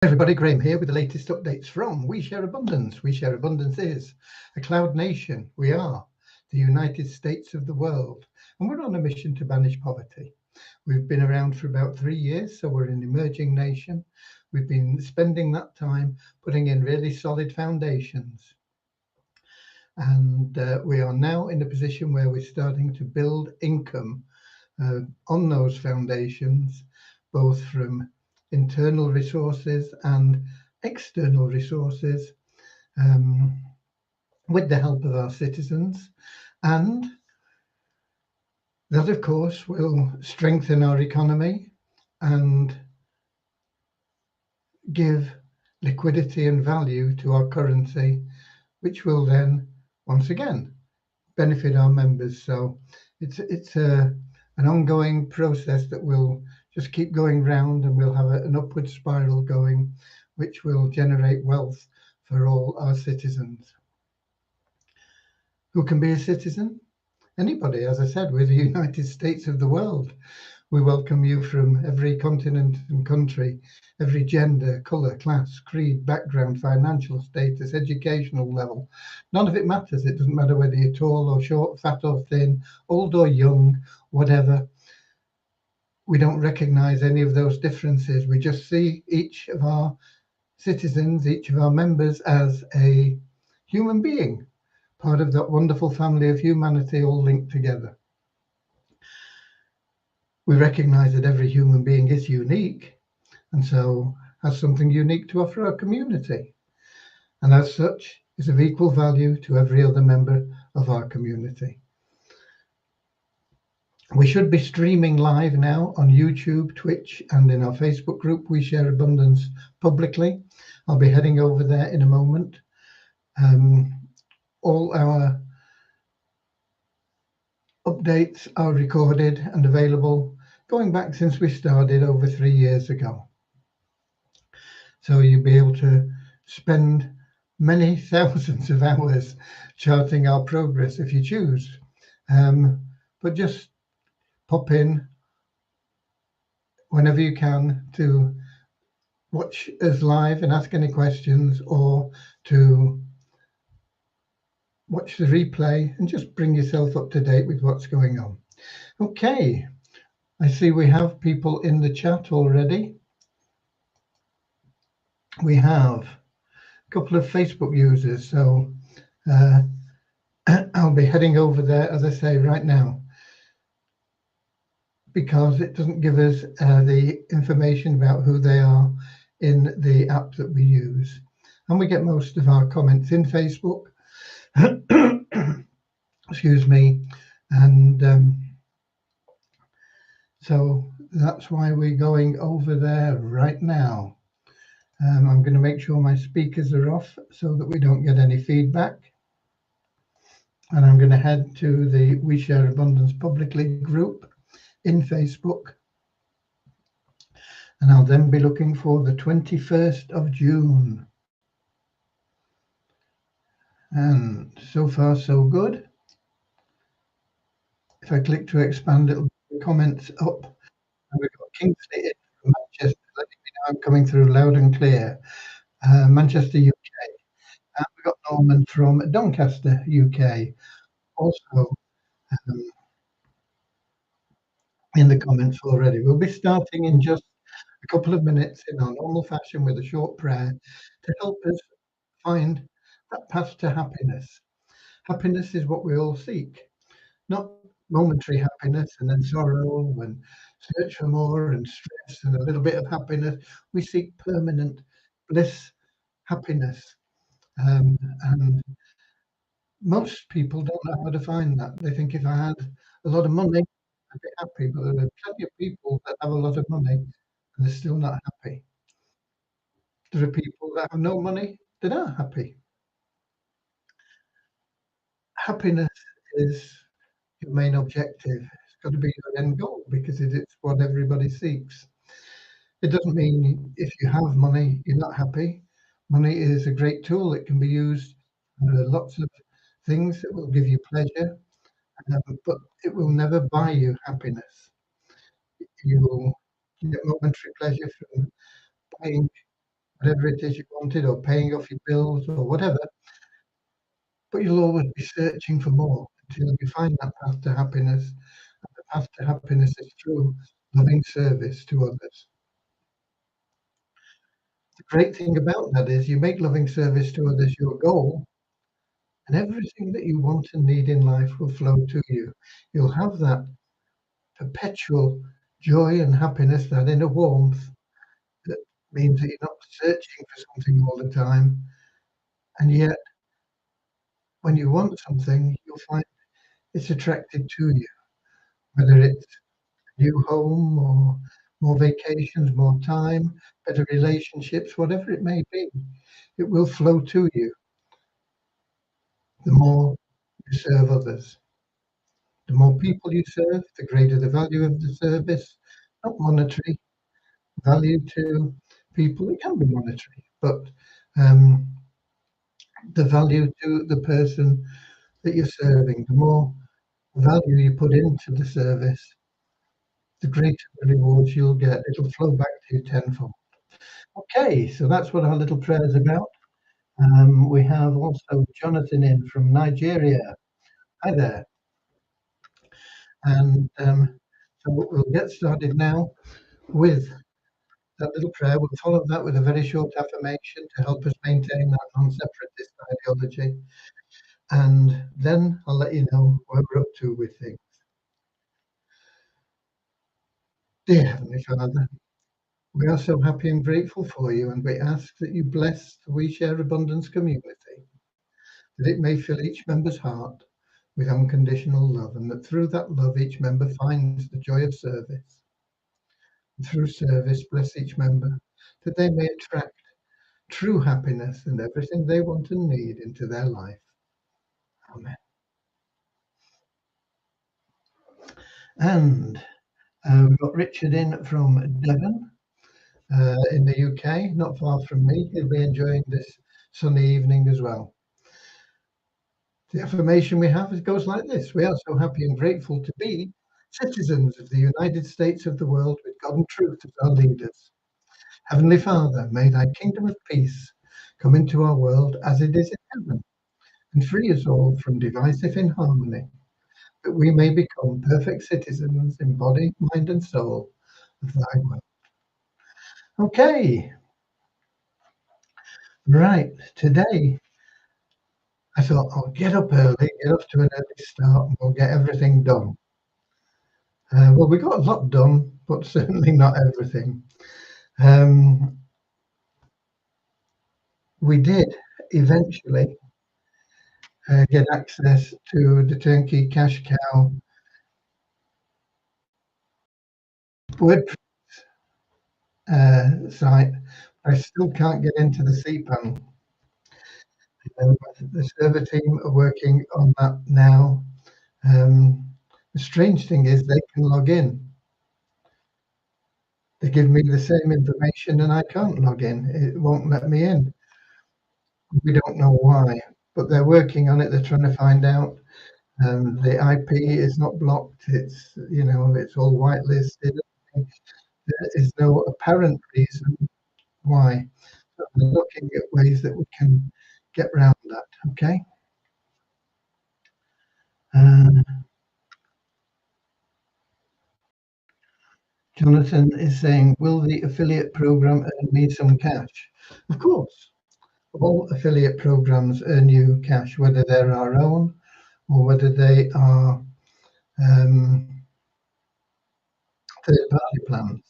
Everybody, Graham here with the latest updates from We Share Abundance. We Share Abundance is a cloud nation. We are the United States of the world, and we're on a mission to banish poverty. We've been around for about 3 years, so we're an emerging nation. We've been spending that time putting in really solid foundations. And we are now in a position where we're starting to build income on those foundations, both from internal resources and external resources, with the help of our citizens. And that, of course, will strengthen our economy and give liquidity and value to our currency, which will then, once again, benefit our members. So it's an ongoing process that will just keep going round, and we'll have an upward spiral going, which will generate wealth for all our citizens. Who can be a citizen? Anybody. As I said, we're the United States of the world. We welcome you from every continent and country, every gender, colour, class, creed, background, financial status, educational level. None of it matters. It doesn't matter whether you're tall or short, fat or thin, old or young, whatever. We don't recognise any of those differences. We just see each of our citizens, each of our members, as a human being, part of that wonderful family of humanity, all linked together. We recognise that every human being is unique, and so has something unique to offer our community, and as such is of equal value to every other member of our community. We should be streaming live now on YouTube, Twitch, and in our Facebook group, We Share Abundance, publicly. I'll be heading over there in a moment. All our updates are recorded and available, going back since we started over 3 years ago. So you'll be able to spend many thousands of hours charting our progress if you choose. But just pop in whenever you can to watch us live and ask any questions, or to watch the replay and just bring yourself up to date with what's going on. Okay, I see we have people in the chat already. We have a couple of Facebook users, so I'll be heading over there, as I say, right now, because it doesn't give us the information about who they are in the app that we use. And we get most of our comments in Facebook. Excuse me. And so that's why we're going over there right now. I'm going to make sure my speakers are off so that we don't get any feedback. And I'm going to head to the We Share Abundance publicly group in Facebook. And I'll then be looking for the 21st of June. And so far, so good. If I click to expand, it'll bring the comments up. And we've got Kingsley in from Manchester. Let me know I'm coming through loud and clear. Manchester, UK. And we've got Norman from Doncaster, UK. Also in the comments already. We'll be starting in just a couple of minutes in our normal fashion with a short prayer to help us find that path to happiness. Happiness is what we all seek, not momentary happiness and then sorrow and search for more and stress and a little bit of happiness. We seek permanent bliss, happiness. And most people don't know how to find that. They think if I had a lot of money, I'd be happy, but there are plenty of people that have a lot of money and they're still not happy. There are people that have no money that are happy. Happiness is your main objective. It's got to be your end goal, because it's what everybody seeks. It doesn't mean if you have money, you're not happy. Money is a great tool. It can be used for lots of things that will give you pleasure, but it will never buy you happiness. You will get momentary pleasure from buying whatever it is you wanted, or paying off your bills or whatever, but you'll always be searching for more until you find that path to happiness. And the path to happiness is through loving service to others. The great thing about that is you make loving service to others your goal, and everything that you want and need in life will flow to you. You'll have that perpetual joy and happiness, that inner warmth that means that you're not searching for something all the time. And yet, when you want something, you'll find it's attracted to you, whether it's a new home or more vacations, more time, better relationships, whatever it may be, it will flow to you the more you serve others. The more people you serve, the greater the value of the service, not monetary value to people. It can be monetary, but um, the value to the person that you're serving, the more value you put into the service, the greater the rewards you'll get. It'll flow back to you tenfold. Okay, so that's what our little prayer is about. We have also Jonathan in from Nigeria. Hi there. And so we'll get started now with that little prayer. We'll follow that with a very short affirmation to help us maintain that non-separatist ideology. And then I'll let you know where we're up to with things. Dear Heavenly Father, we are so happy and grateful for you, and we ask that you bless the We Share Abundance community, that it may fill each member's heart with unconditional love, and that through that love each member finds the joy of service. And through service, bless each member, that they may attract true happiness and everything they want and need into their life. Amen. And we've got Richard in from Devon in the UK, not far from me. He'll be enjoying this sunny evening as well. The affirmation we have goes like this: we are so happy and grateful to be citizens of the United States of the world with God and truth as our leaders. Heavenly Father, may thy kingdom of peace come into our world as it is in heaven, and free us all from divisive inharmony, that we may become perfect citizens in body, mind, and soul of thy will. Okay, right, today I thought I'll get up early, get off to an early start, and we'll get everything done. Well, we got a lot done, but certainly not everything. We did eventually get access to the Turnkey Cash Cow WordPress site. I still can't get into the cPanel. The server team are working on that now. The strange thing is they can log in. They give me the same information and I can't log in. It won't let me in. We don't know why, but they're working on it. They're trying to find out. The IP is not blocked. It's, it's all whitelisted. There is no apparent reason why. So we're looking at ways that we can get around that. Okay. Jonathan is saying, will the affiliate program earn me some cash? Of course. All affiliate programs earn you cash, whether they're our own or whether they are third-party plans.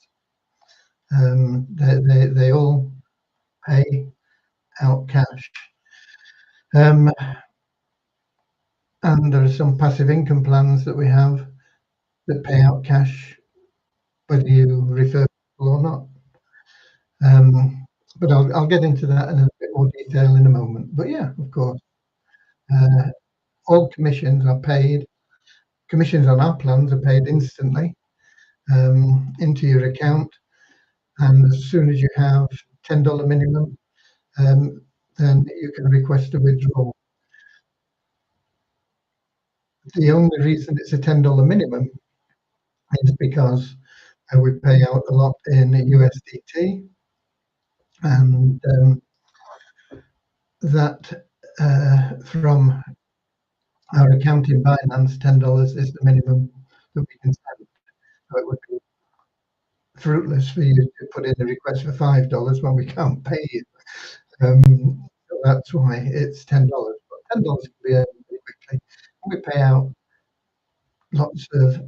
They all pay out cash. And there are some passive income plans that we have that pay out cash, whether you refer people or not. But I'll get into that in a bit more detail in a moment. But yeah, of course, all commissions are paid. Commissions on our plans are paid instantly into your account, and as soon as you have $10 minimum, then you can request a withdrawal. The only reason it's a $10 minimum is because we pay out a lot in USDT, and that from our account in Binance, $10 is the minimum that we can send. So it would be fruitless for you to put in a request for $5 when we can't pay you. So that's why it's $10. But $10 can be earned very quickly. And we pay out lots of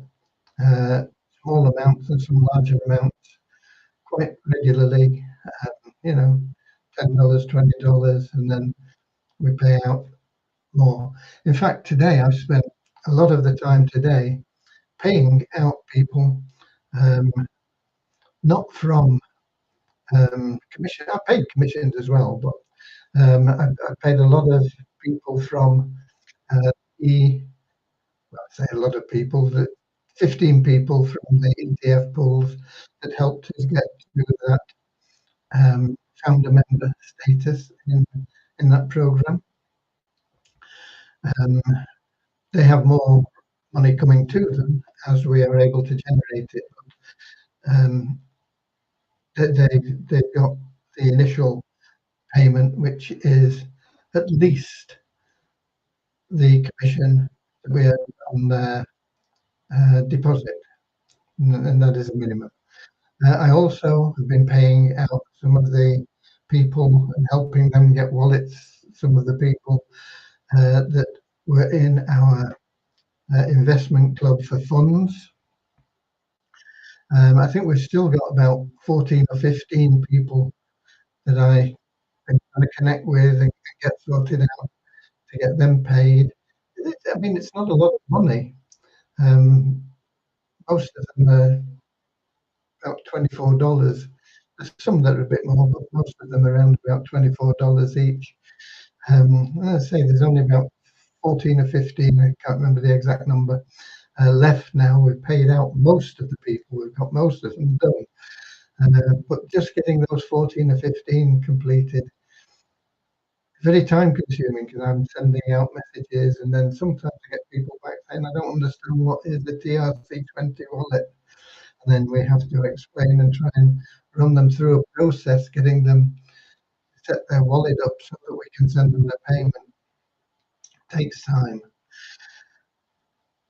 small amounts and some larger amounts quite regularly. You know, $10, $20, and then we pay out more. In fact, today I've spent a lot of the time today paying out people, not from commission. I paid commissions as well, but I paid a lot of people from the, well, I say a lot of people, that 15 people from the ETF pools that helped us get to that founder member status in that program. They have more money coming to them as we are able to generate it. They've got the initial payment, which is at least the commission that we earn on their deposit, and that is a minimum. I also have been paying out some of the people and helping them get wallets, some of the people that were in our investment club for funds. I think we've still got about 14 or 15 people that I can kind of connect with and get sorted out to get them paid. I mean, it's not a lot of money. Most of them are about $24. There's some that are a bit more, but most of them are around about $24 each. I say there's only about 14 or 15, I can't remember the exact number, left now. We've paid out most of the people, we've got most of them done. But just getting those 14 or 15 completed, very time consuming because I'm sending out messages, and then sometimes I get people back saying, I don't understand what is the TRC20 wallet. And then we have to explain and try and run them through a process, getting them set their wallet up so that we can send them the payment. It takes time.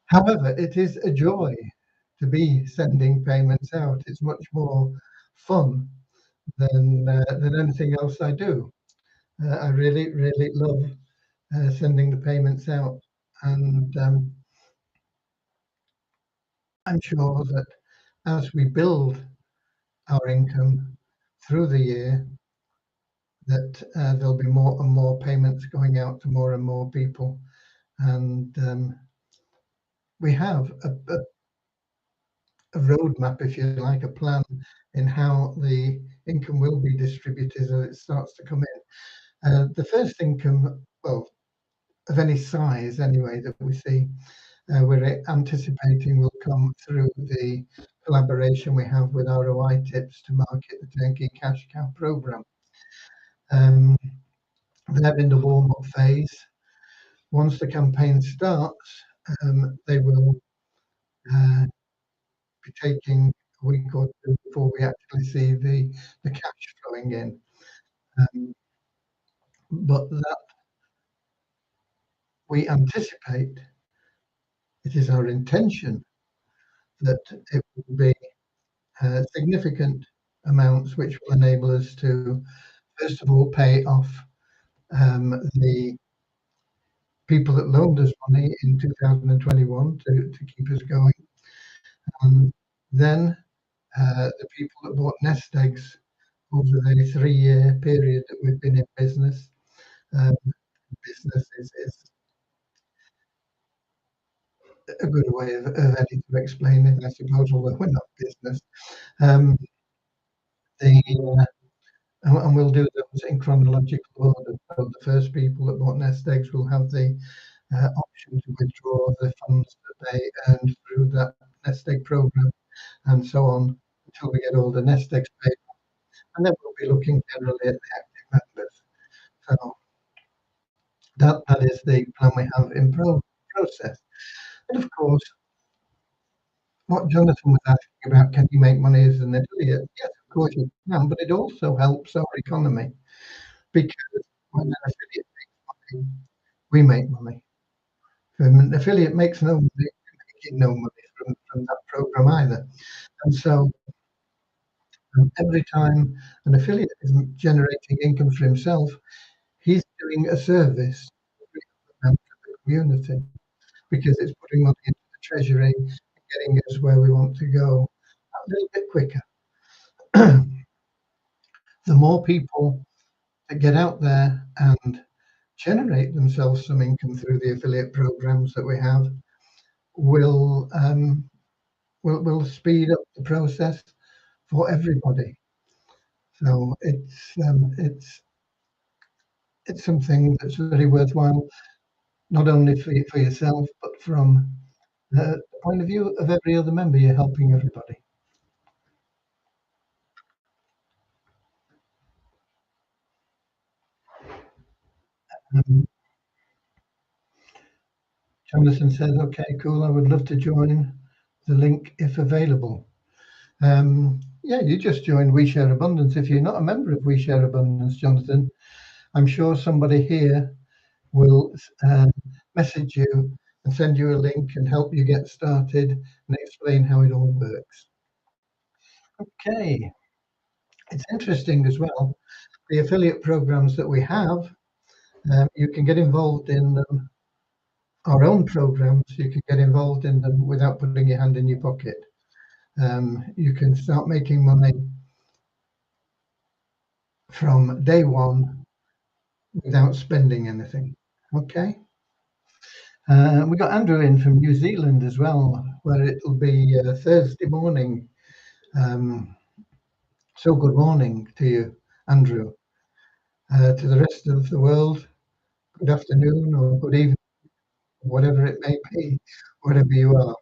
However, it is a joy to be sending payments out. It's much more fun than anything else I do. I really, really love sending the payments out, and I'm sure that as we build our income through the year, that there'll be more and more payments going out to more and more people, and we have a roadmap, if you like, a plan in how the income will be distributed as it starts to come in. The first income, well, of any size anyway, that we see, we're anticipating will come through the collaboration we have with ROI Tips to market the Turnkey Cash Cow program. They're in the warm-up phase. Once the campaign starts, they will be taking a week or two before we actually see the cash flowing in. But that we anticipate, it is our intention that it will be significant amounts which will enable us to, first of all, pay off the people that loaned us money in 2021 to keep us going. And then the people that bought nest eggs over the 3-year period that we've been in business. Business is a good way of Eddie to explain it, I suppose, although we're not business. And we'll do those in chronological order. So the first people that bought nest eggs will have the option to withdraw the funds that they earned through that nest egg program, and so on until we get all the nest eggs paid. And then we'll be looking generally at the active members. So that is the plan we have in process. And of course, what Jonathan was asking about, can you make money as an affiliate? Yes, course you can, but it also helps our economy because when an affiliate makes money, we make money. When an affiliate makes no money, we're making no money from that program either. And so every time an affiliate isn't generating income for himself, he's doing a service to every member of the community because it's putting money into the treasury and getting us where we want to go a little bit quicker. The more people that get out there and generate themselves some income through the affiliate programs that we have will speed up the process for everybody. So it's something that's very worthwhile, not only for yourself, but from the point of view of every other member. You're helping everybody. Um, Jonathan says, "Okay, cool. I would love to join the link if available." Yeah, you just joined We Share Abundance. If you're not a member of We Share Abundance, Jonathan, I'm sure somebody here will message you and send you a link and help you get started and explain how it all works. Okay, it's interesting as well. The affiliate programs that we have, you can get involved in them. Our own programs, you can get involved in them without putting your hand in your pocket. You can start making money from day one without spending anything. Okay. We got Andrew in from New Zealand as well, where it'll be Thursday morning. So good morning to you, Andrew. To the rest of the world, good afternoon or good evening, whatever it may be, wherever you are.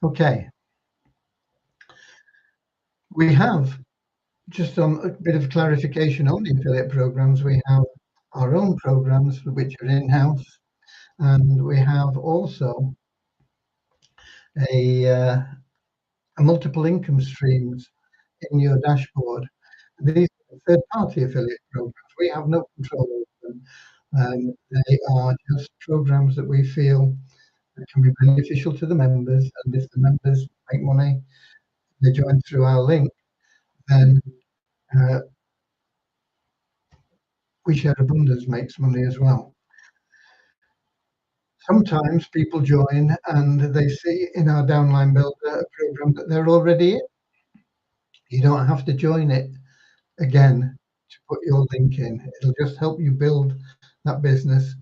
Okay. We have, just on a bit of clarification on the affiliate programs, we have our own programs which are in-house, and we have also a multiple income streams in your dashboard. These are third-party affiliate programs. We have no control over them. They are just programs that we feel that can be beneficial to the members, and if the members make money, they join through our link, then uh, We Share Abundance makes money as well. Sometimes people join and they see in our downline builder a program that they're already in. You don't have to join it again to put your link in. It'll just help you build that business.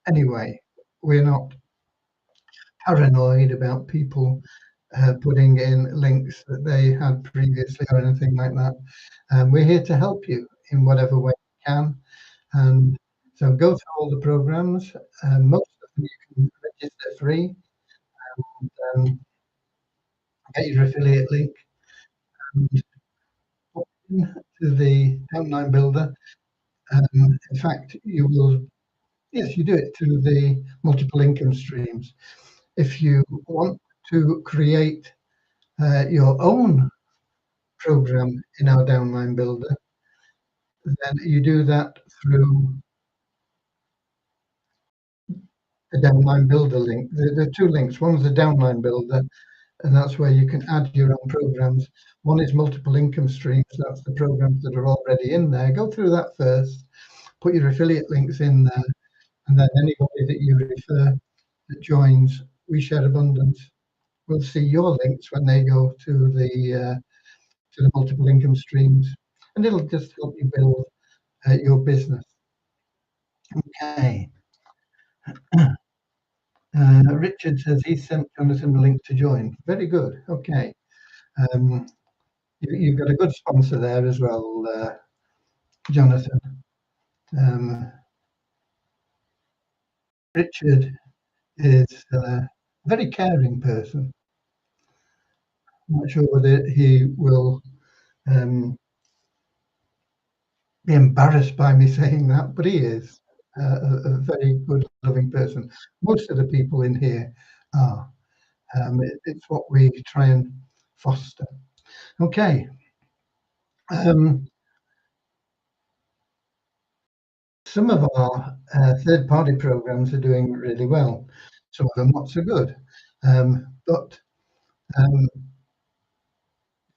Anyway, we're not paranoid about people putting in links that they had previously or anything like that. We're here to help you in whatever way we can. And so go through all the programs. Most of them you can register free and get your affiliate link and put into the downline builder. In fact, you will, yes, you do it through the multiple income streams. If you want to create your own program in our downline builder, then you do that through the downline builder link. There are two links. One's the downline builder, and that's where you can add your own programs. One is multiple income streams. That's the programs that are already in there. Go through that first, put your affiliate links in there, and then anybody that you refer that joins We Share Abundance will see your links when they go to the multiple income streams, and it'll just help you build your business. Okay. Richard says he sent Jonathan the link to join. Very good. Okay. You've got a good sponsor there as well, Jonathan. Richard is a very caring person. I'm not sure whether he will be embarrassed by me saying that, but he is a very good, loving person. Most of the people in here are. It's what we try and foster. Okay. Um, some of our third-party programs are doing really well. Some of them not so good. But um,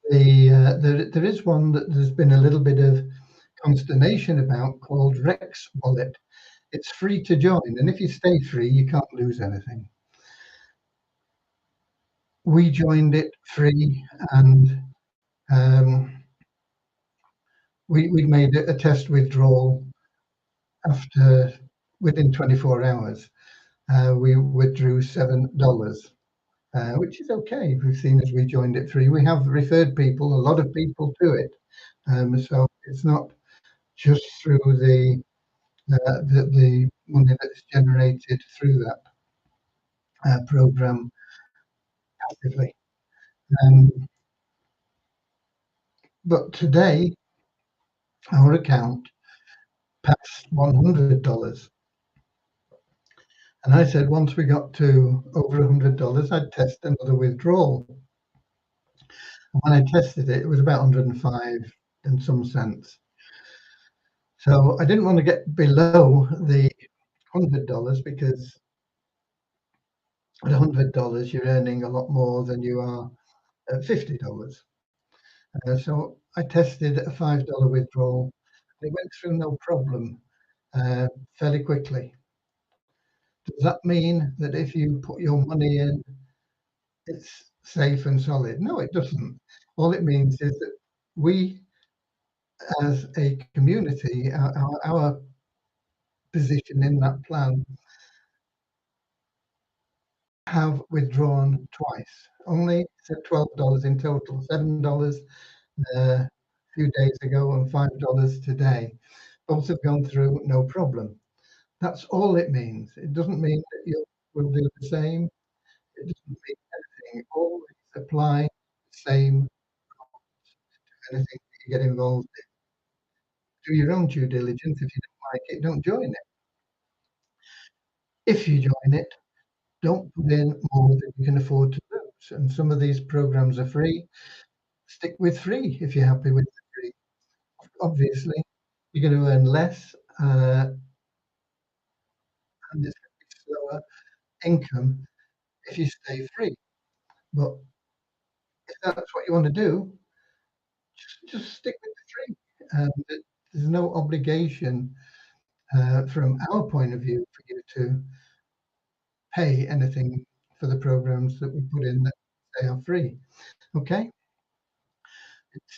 there is one that there's been a little bit of consternation about called Rex Wallet. It's free to join, and if you stay free, you can't lose anything. We joined it free, and um, we made a test withdrawal after within 24 hours. We withdrew $7, which is okay. We've seen as we joined it free. We have referred people, a lot of people to it. So it's not just through the money that's generated through that program passively. Um, but today, our account passed $100. And I said once we got to over $100, I'd test another withdrawal. And when I tested it, it was about 105 and some cents. So I didn't want to get below the $100 because at $100, you're earning a lot more than you are at $50. So I tested a $5 withdrawal. It went through no problem fairly quickly. Does that mean that if you put your money in, it's safe and solid? No, it doesn't. All it means is that we, as a community, our position in that plan, have withdrawn twice. Only $12 in total, $7 a few days ago and $5 today. Both have gone through no problem. That's all it means. It doesn't mean that you will do the same. It doesn't mean anything. Always apply the same to anything that you get involved in. Do your own due diligence. If you don't like it, don't join it. If you join it, don't put in more than you can afford to lose. And some of these programs are free. Stick with free if you're happy with the free. Obviously, you're going to earn less and it's going to be slower income if you stay free. But if that's what you want to do, just stick with the free. There's no obligation from our point of view for you to pay anything for the programs that we put in that they are free. Okay,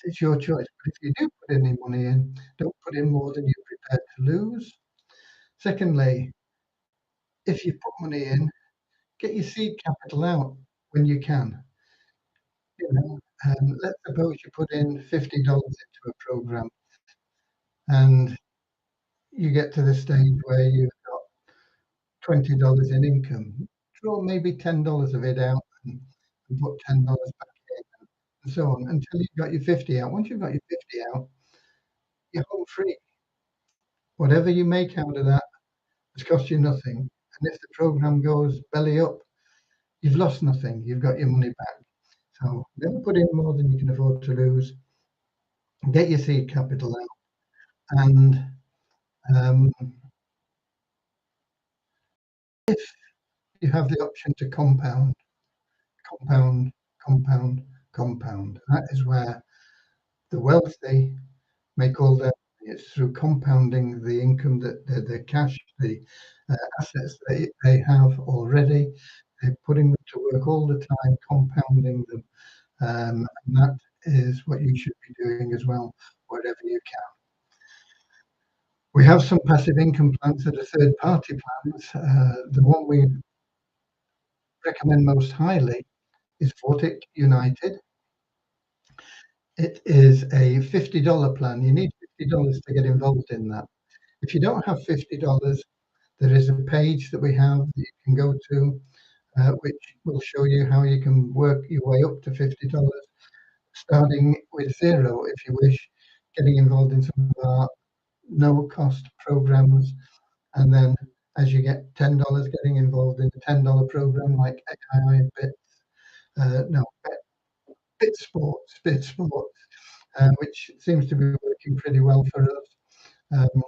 it's your choice. But if you do put any money in, don't put in more than you're prepared to lose. Secondly, if you put money in, get your seed capital out when you can. You know, let's suppose you put in $50 into a program and you get to the stage where you've got $20 in income. Draw maybe $10 of it out and put $10 back in and so on until you've got your 50 out. Once you've got your 50 out, you're home free. Whatever you make out of that has cost you nothing. And if the program goes belly up, you've lost nothing. You've got your money back. So never put in more than you can afford to lose. Get your seed capital out. And um, if you have the option to compound, compound, compound, compound, that is where the wealthy make all their money. It's through compounding the income that the cash, the assets they have already. They're putting them to work all the time, compounding them. And that is what you should be doing as well, wherever you can. We have some passive income plans that are third party plans. The one we recommend most highly is Fortic United. It is a $50 plan. You need $50 to get involved in that. If you don't have $50, there is a page that we have that you can go to, which will show you how you can work your way up to $50, starting with zero if you wish, getting involved in some of our no cost programs. And then as you get $10, getting involved in a $10 program like XII Bits, no, Bit Sports, which seems to be working pretty well for us. Um,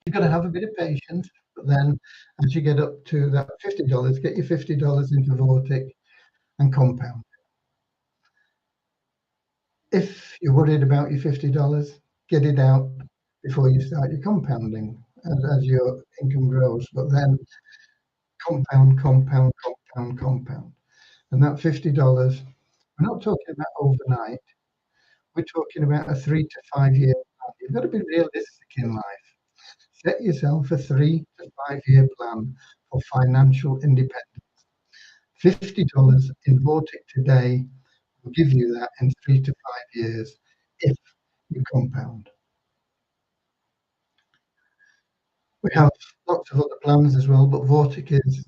you've got to have a bit of patience, but then as you get up to that $50, get your $50 into Vortic and compound. If you're worried about your $50, get it out before you start your compounding as your income grows. But then compound, compound, compound, compound. And that $50, we're not talking about overnight. We're talking about a 3 to 5 year plan. You've got to be realistic in life. Set yourself a 3 to 5 year plan for financial independence. $50 in Vortic today will give you that in 3 to 5 years if you compound. We have lots of other plans as well, but Vortic is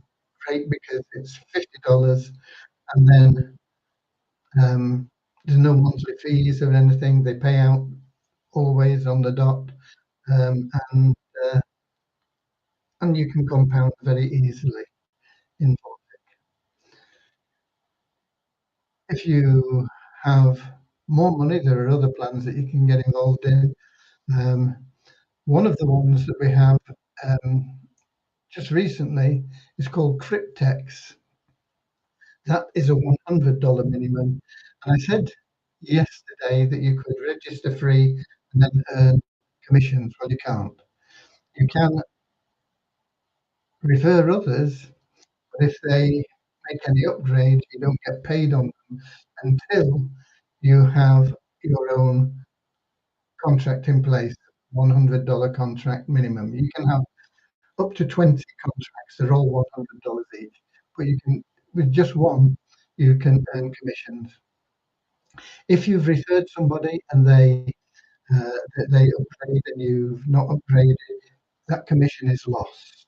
great because it's $50 and then there's no monthly fees or anything. They pay out always on the dot, um, and uh, and you can compound very easily in Vortic. If you have more money, there are other plans that you can get involved in. Um, one of the ones that we have just recently is called Cryptex. That is a $100 minimum. And I said yesterday that you could register free and then earn commissions. Well, you can't. You can refer others, but if they make any upgrade, you don't get paid on them until you have your own contract in place, $100 contract minimum. You can have up to 20 contracts, they're all $100 each, but you can, with just one, you can earn commissions. If you've referred somebody and they upgrade and you've not upgraded, that commission is lost.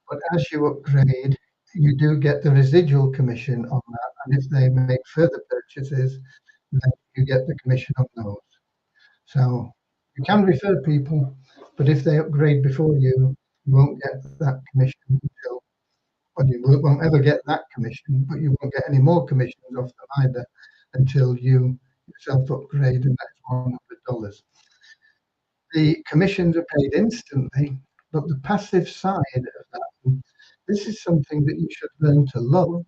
But as you upgrade, you do get the residual commission on that. And if they make further purchases, then you get the commission on those. So you can refer people, but if they upgrade before you, you won't get that commission until, well, you won't ever get that commission, but you won't get any more commissions off them either until you yourself upgrade, and that's $100. The commissions are paid instantly, but the passive side of that, this is something that you should learn to love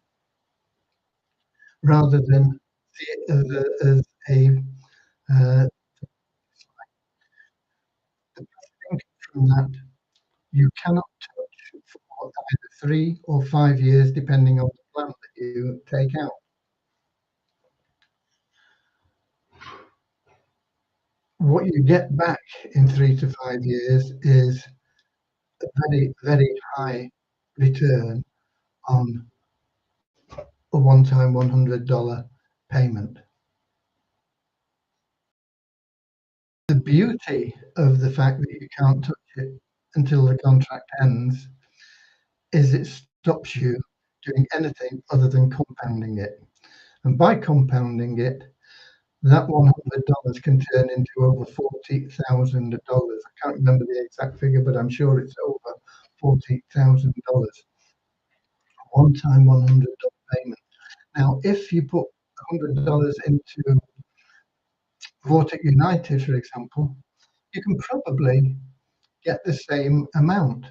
rather than see it as a the thing from that you cannot touch for either 3 or 5 years, depending on the plan that you take out. What you get back in 3 to 5 years is a very, very high return on a one-time $100 payment. The beauty of the fact that you can't touch it until the contract ends is it stops you doing anything other than compounding it. And by compounding it, that $100 can turn into over $40,000. I can't remember the exact figure, but I'm sure it's over $40,000. One-time $100 payment. Now, if you put $100 into Vortic United, for example, you can probably get the same amount,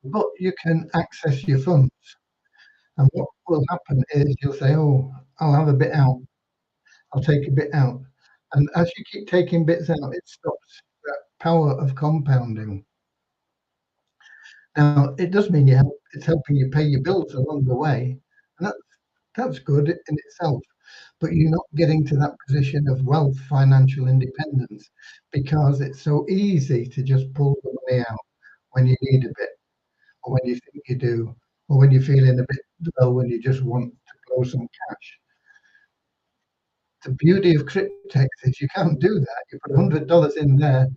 but you can access your funds. And what will happen is you'll say, oh, I'll have a bit out. I'll take a bit out. And as you keep taking bits out, it stops that power of compounding. Now, it does mean it's helping you pay your bills along the way. And that's good in itself. But you're not getting to that position of wealth, financial independence, because it's so easy to just pull the money out when you need a bit, or when you think you do, or when you're feeling a bit low, when you just want to blow some cash. The beauty of Cryptex is you can't do that. You put $100 in there,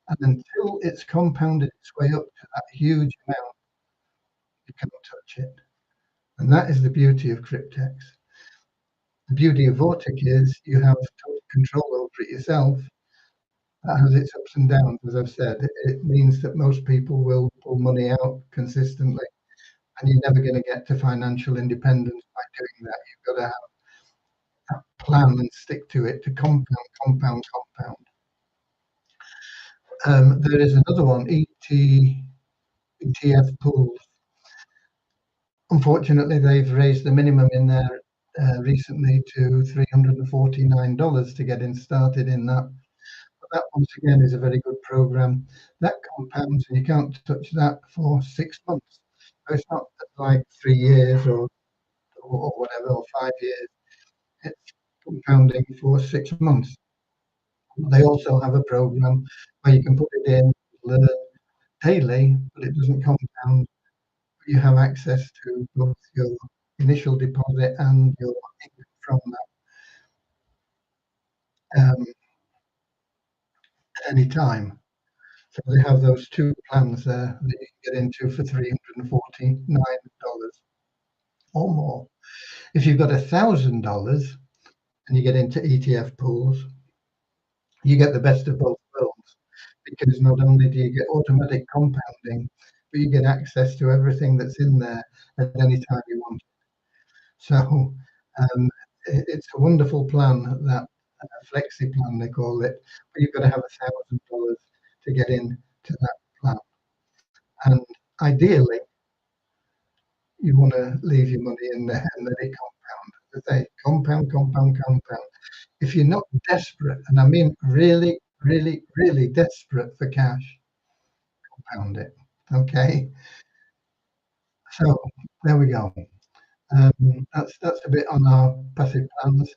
and until it's compounded its way up to that huge amount, you cannot touch it. And that is the beauty of Cryptex. The beauty of Vortic is you have total control over it yourself. That has its ups and downs, as I've said. It means that most people will pull money out consistently, and you're never going to get to financial independence by doing that. You've got to have a plan and stick to it to compound, compound, compound. There is another one, ETF pools. Unfortunately, they've raised the minimum in there recently to $349 to get started in that. But that, once again, is a very good program. That compounds, and you can't touch that for 6 months. So it's not like 3 years or whatever, or 5 years. It's compounding for 6 months. They also have a program where you can put it in, learn daily, but it doesn't compound. You have access to both your initial deposit and your income from that at any time. So they have those two plans there that you can get into for $349 or more. If you've got $1,000 and you get into ETF pools, you get the best of both worlds, because not only do you get automatic compounding, but you get access to everything that's in there at any time you want. So it's a wonderful plan, that flexi plan they call it, but you've got to have $1,000 to get into that plan. And ideally, you want to leave your money in there and let it compound. As I say, compound, compound, compound. If you're not desperate, and I mean really, really, really desperate for cash, compound it. Okay. So there we go. That's a bit on our passive plans.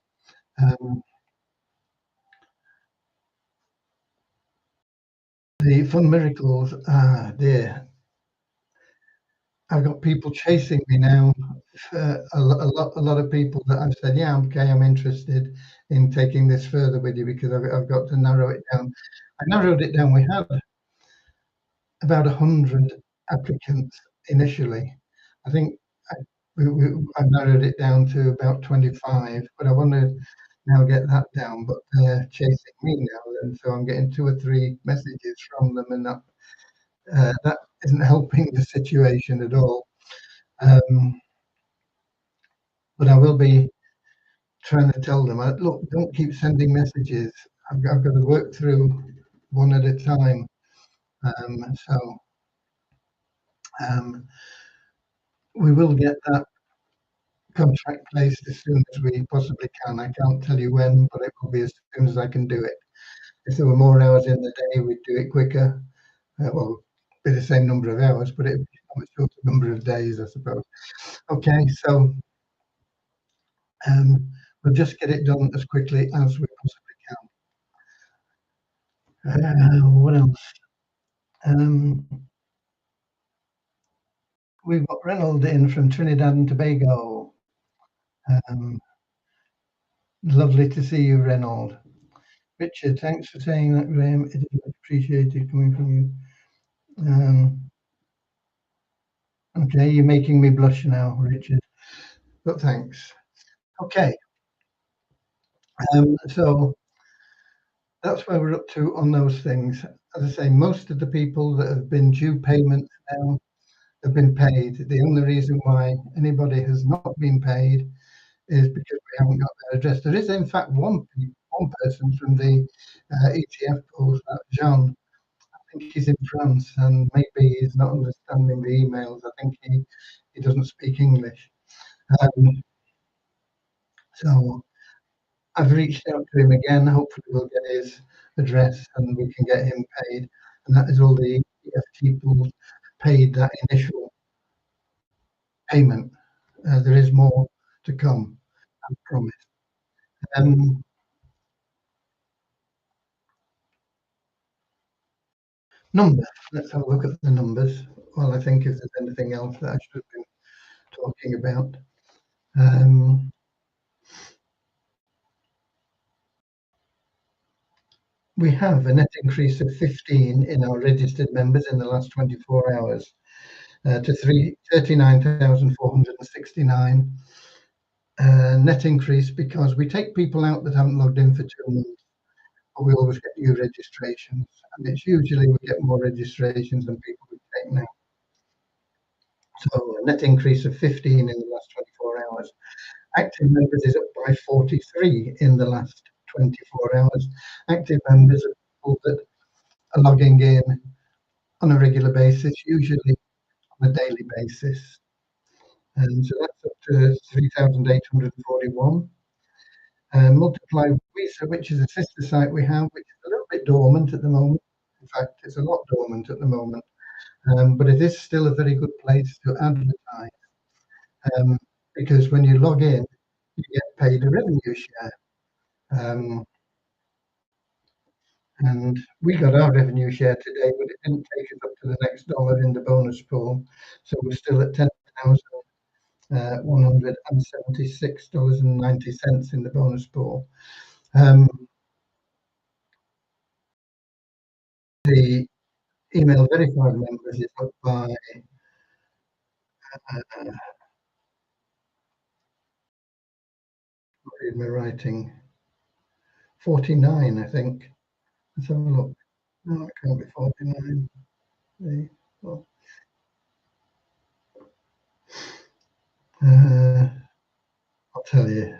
The Fun Miracles, dear. I've got people chasing me now. A lot of people that I've said, yeah, okay, I'm interested in taking this further with you, because I've got to narrow it down. I narrowed it down. We had about 100 applicants initially. I think I've narrowed it down to about 25, but I want to now get that down. But they're chasing me now, and so I'm getting 2 or 3 messages from them, and that isn't helping the situation at all. But I will be trying to tell them, look, don't keep sending messages. I've got to work through one at a time. We will get that contract placed as soon as we possibly can. I can't tell you when, but it will be as soon as I can do it. If there were more hours in the day, we'd do it quicker. Well, be the same number of hours, but it would be a shorter number of days, I suppose. Okay, so we'll just get it done as quickly as we possibly can. What else? We've got Reynold in from Trinidad and Tobago. Lovely to see you, Reynold. Richard, thanks for saying that, Graham. It is appreciated coming from you. Okay, you're making me blush now, Richard, but thanks. Okay. So that's where we're up to on those things. As I say, most of the people that have been due payments now have been paid. The only reason why anybody has not been paid is because we haven't got their address. There is, in fact, one person from the ETF pools, that John. I think he's in France, and maybe he's not understanding the emails. I think he doesn't speak English. So I've reached out to him again. Hopefully we'll get his address and we can get him paid. And that is all the EFT pools paid, that initial payment. There is more to come, I promise. Numbers. Let's have a look at the numbers. Well, I think if there's anything else that I should have been talking about. We have a net increase of 15 in our registered members in the last 24 hours to 39,469. Net increase because we take people out that haven't logged in for 2 months, but we always get new registrations, and it's usually we get more registrations than people we take now. So a net increase of 15 in the last 24 hours. Active members is up by 43 in the last 24 hours. Active members are people that are logging in on a regular basis, usually on a daily basis. And so that's up to 3,841. Multiply Visa, which is a sister site we have, which is a little bit dormant at the moment. In fact, it's a lot dormant at the moment, but it is still a very good place to advertise, because when you log in, you get paid a revenue share. And we got our revenue share today, but it didn't take us up to the next dollar in the bonus pool. So we're still at $10,176.90 in the bonus pool. The email verified members is up by what is my writing? 49, I think. Let's have a look. No, it can't be 49. Well, I'll tell you.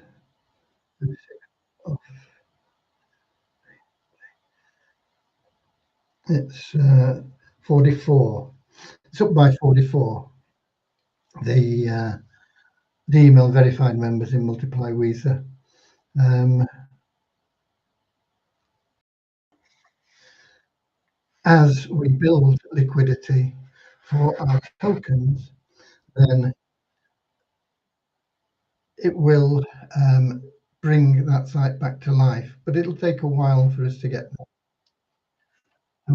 It's 44. It's up by 44. The email verified members in Multiply Visa. As we build liquidity for our tokens, then it will bring that site back to life, but it'll take a while for us to get there.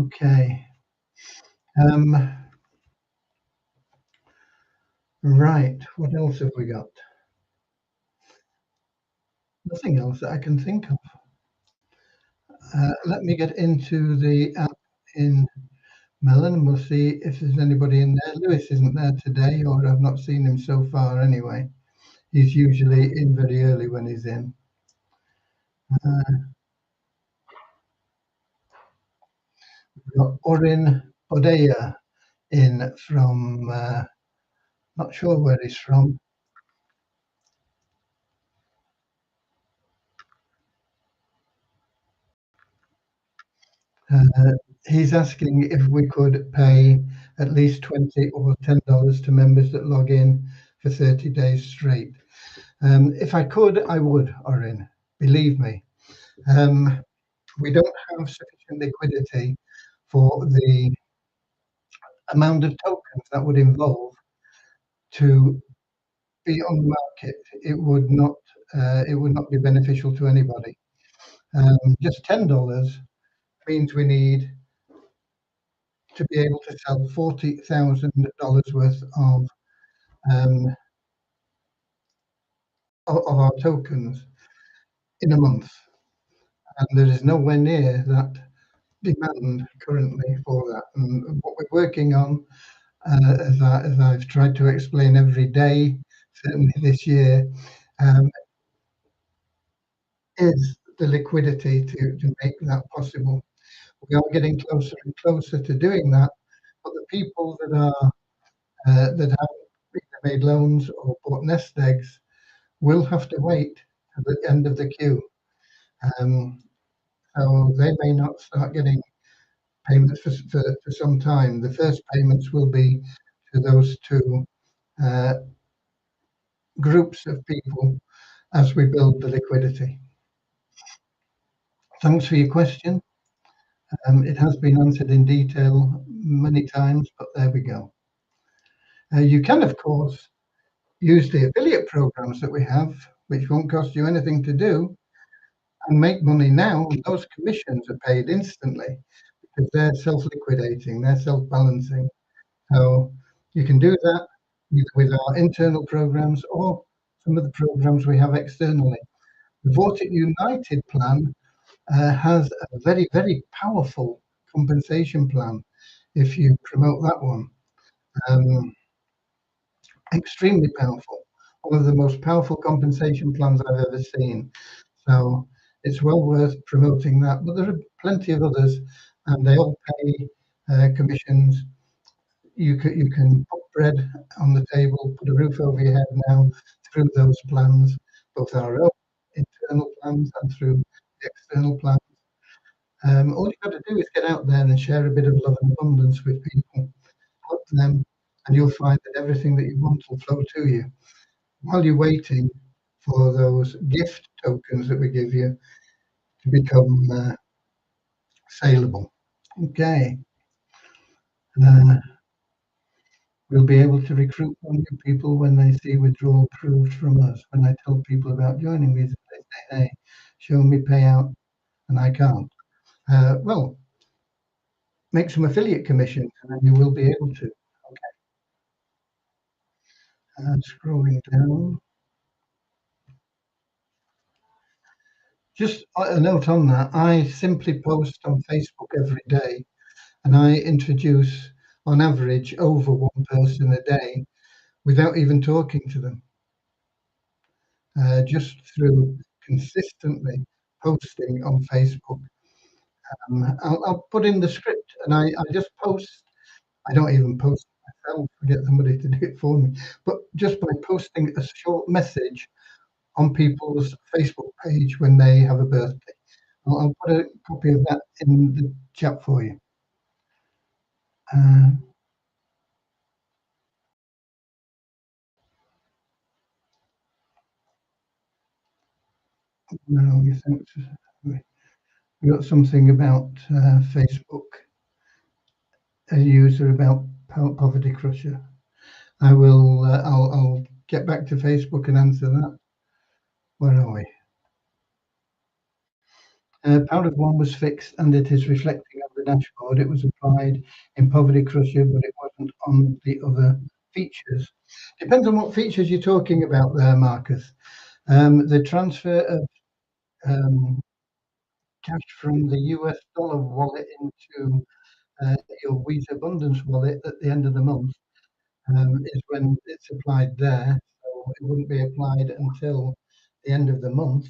Okay. Right, what else have we got? Nothing else that I can think of. Let me get into the app in Melon and we'll see if there's anybody in there. Lewis isn't there today, or I've not seen him so far anyway. He's usually in very early when he's in. We've got Orin Odeya in from, not sure where he's from. He's asking if we could pay at least $20 or $10 to members that log in for 30 days straight. If I could, I would, Orin, believe me. We don't have sufficient liquidity for the amount of tokens that would involve to be on the market. It would not be beneficial to anybody. Just $10 means we need to be able to sell $40,000 worth of our tokens in a month, and there is nowhere near that demand currently for that. And what we're working on, as I've tried to explain every day, certainly this year, is the liquidity to make that possible. We are getting closer and closer to doing that, but the people that are that have made loans or bought nest eggs will have to wait at the end of the queue. So they may not start getting payments for some time. The first payments will be to those two groups of people as we build the liquidity. Thanks for your question. It has been answered in detail many times, but there we go. You can, of course, use the affiliate programs that we have, which won't cost you anything to do, and make money now. Those commissions are paid instantly because they're self-liquidating, they're self-balancing. So you can do that either with our internal programs or some of the programs we have externally. The Vote It United plan has a very, very powerful compensation plan if you promote that one. Extremely powerful. One of the most powerful compensation plans I've ever seen. So it's well worth promoting that. But there are plenty of others, and they all pay commissions. You can put bread on the table, put a roof over your head now through those plans, both our own internal plans and through the external plans. All you've got to do is get out there and share a bit of love and abundance with people, help them, and you'll find that everything that you want will flow to you. While you're waiting for those gift tokens that we give you to become saleable. Okay. We'll be able to recruit new people when they see withdrawal approved from us. When I tell people about joining me, they say, hey, show me payout, and I can't. Well, make some affiliate commissions, and then you will be able to. Okay. Scrolling down. Just a note on that, I simply post on Facebook every day, and I introduce, on average, over one person a day without even talking to them. Just through consistently posting on Facebook. I'll put in the script, and I just post. I don't even post myself. I get somebody to do it for me. But just by posting a short message on people's Facebook page when they have a birthday, I'll put a copy of that in the chat for you. No, you think we got something about Facebook, a user about Poverty Crusher. I will. I'll get back to Facebook and answer that. Where are we? Power of one was fixed and it is reflecting on the dashboard. It was applied in Poverty Crusher, but it wasn't on the other features. Depends on what features you're talking about there, Marcus. The transfer of cash from the US dollar wallet into your Wheat Abundance wallet at the end of the month is when it's applied there. So it wouldn't be applied until the end of the month.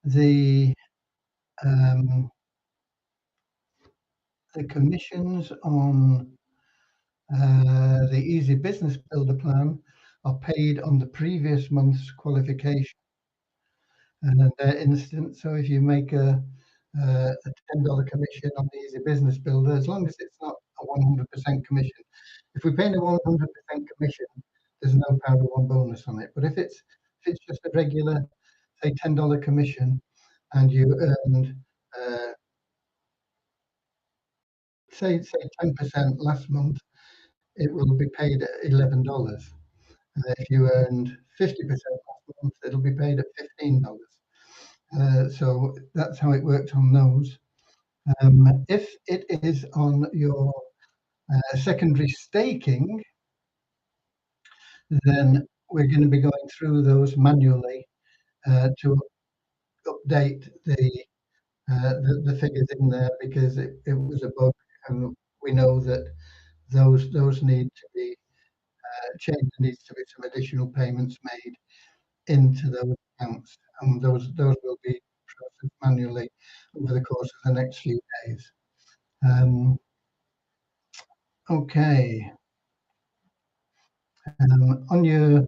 The commissions on the Easy Business Builder plan are paid on the previous month's qualification. And in that instance, so if you make a $10 commission on the Easy Business Builder, as long as it's not a 100% commission. If we're paying a 100% commission, there's no Power of One bonus on it. But if it's just a regular, say $10 commission, and you earned say 10% last month, it will be paid at $11. If you earned 50% last month, it'll be paid at $15. So that's how it works on those. If it is on your secondary staking, then we're going to be going through those manually to update the figures in there, because it was a bug, and we know that those need to be changed. There needs to be some additional payments made into those accounts, and those will be processed manually over the course of the next few days. Okay. On your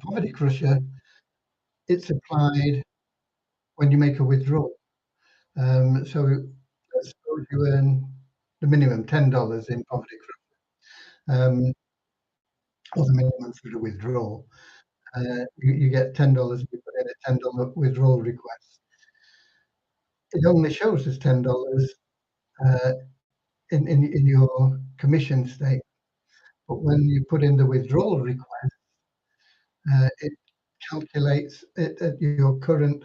Poverty Crusher, it's applied when you make a withdrawal. So let's suppose you earn the minimum $10 in Poverty Crusher, or the minimum for the withdrawal. You get $10 if you put in a $10 withdrawal request. It only shows as $10 in your commission statement, but when you put in the withdrawal request, it calculates it at your current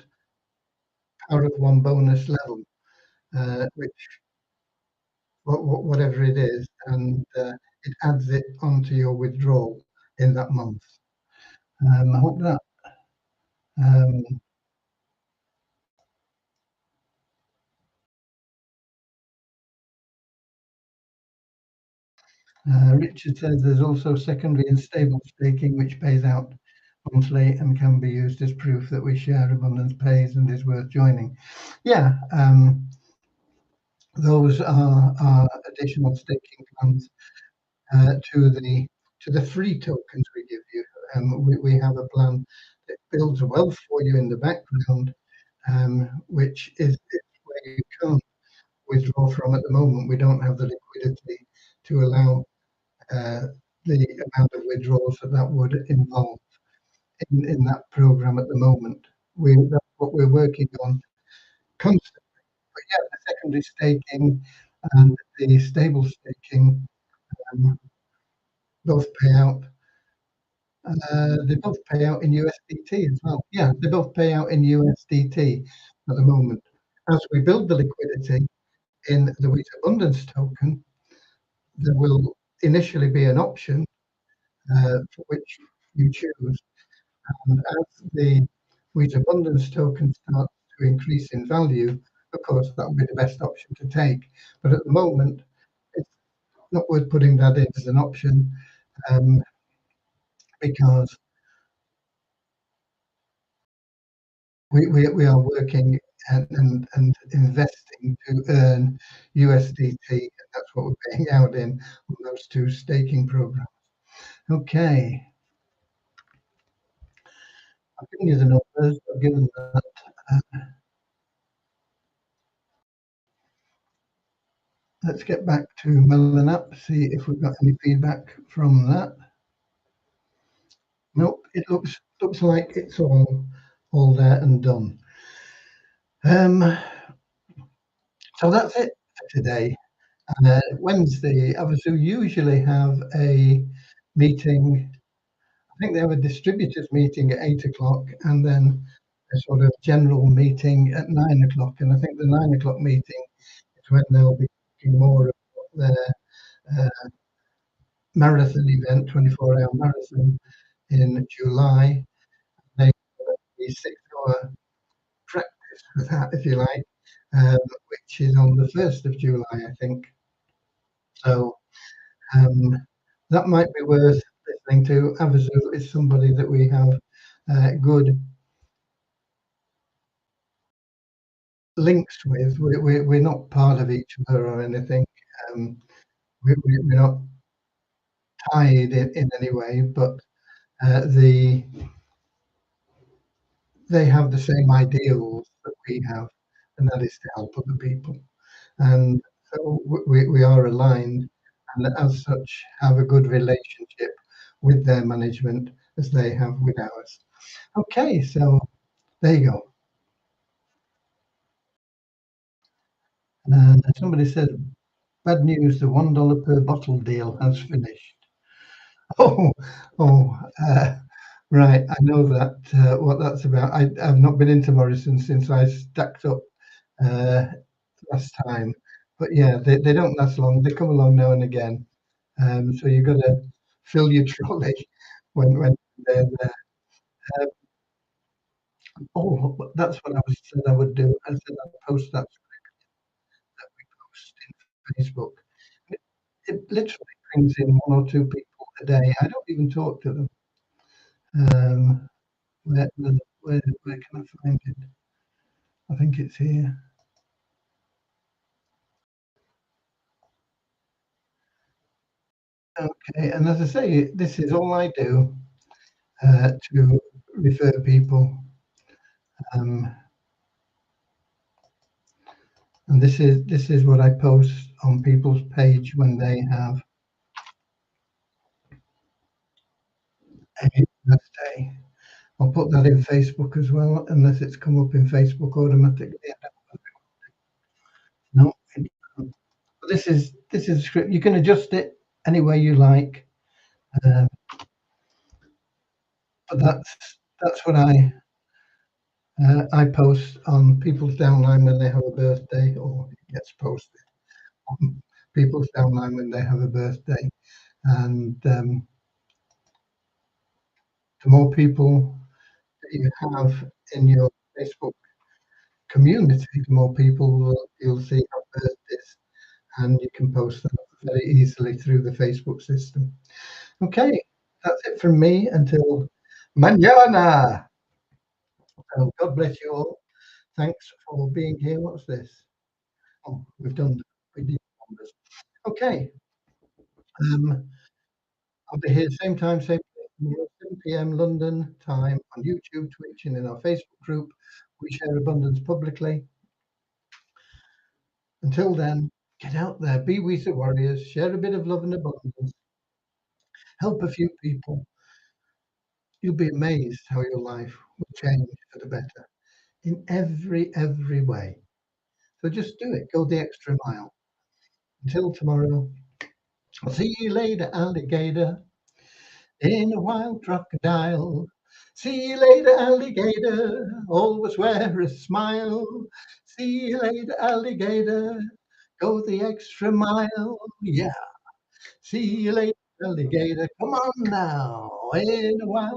Power of One bonus level, which whatever it is, and it adds it onto your withdrawal in that month. I hope that Richard says there's also secondary and stable staking, which pays out monthly and can be used as proof that we share abundance pays and is worth joining. Yeah, those are additional staking plans to the free tokens we give you. We have a plan that builds wealth for you in the background, which is where you can't withdraw from at the moment. We don't have the liquidity to allow the amount of withdrawals that would involve in that program at the moment. That's what we're working on constantly. But yeah, the secondary staking and the stable staking both pay out. They both pay out in USDT as well. Yeah, they both pay out in USDT at the moment. As we build the liquidity in the Wheat Abundance token, there will initially be an option for which you choose. And as the Wheat Abundance token starts to increase in value, of course, that would be the best option to take. But at the moment, it's not worth putting that in as an option because we are working and investing to earn USDT, and that's what we're paying out in on those two staking programs. Okay. I've given you the numbers, I've given that. Let's get back to Melon app, see if we've got any feedback from that. Nope, it looks like it's all there and done. So that's it for today. Wednesday, Havasu usually have a meeting. I think they have a distributors meeting at 8 o'clock and then a sort of general meeting at 9 o'clock. And I think the 9 o'clock meeting is when they'll be talking more about their marathon event, 24-hour marathon in July. They have a 6-hour practice with that, if you like, which is on the 1st of July, I think. So that might be worth listening to. Havasu is somebody that we have good links with. We're not part of each other or anything. We're not tied in any way, but they have the same ideals that we have, and that is to help other people. And so we are aligned, and as such have a good relationship with their management as they have with ours. Okay, so there you go. Somebody said, bad news, the $1 per bottle deal has finished. Oh, right. I know that what that's about. I've not been into Morrison since I stacked up last time. But yeah, they don't last long. They come along now and again. So you've got to fill your trolley when they're there. Oh, that's what I said I would do. I said I'd post that we post in Facebook. It literally brings in 1 or 2 people a day. I don't even talk to them. Where can I find it? I think it's here. Okay, and as I say, this is all I do to refer people. And this is what I post on people's page when they have a birthday. I'll put that in Facebook as well, unless it's come up in Facebook automatically. No, this is a script. You can adjust it any way you like, but that's what I post on people's downline when they have a birthday, or it gets posted on people's downline when they have a birthday. And the more people that you have in your Facebook community, the more people you'll see have birthdays, and you can post that very easily through the Facebook system. Okay, that's it from me until mañana. So God bless you all. Thanks for being here. What's this? Oh, we did numbers. Okay. I'll be here same time, same place tomorrow, 7 p.m. London time on YouTube, Twitch, and in our Facebook group. We share abundance publicly. Until then, get out there, be We the Warriors, share a bit of love and abundance, help a few people. You'll be amazed how your life will change for the better in every way. So just do it. Go the extra mile. Until tomorrow, I'll see you later, alligator, in a wild crocodile. See you later, alligator. Always wear a smile. See you later, alligator. Go the extra mile. Yeah. See you later, alligator. Come on now. In a wild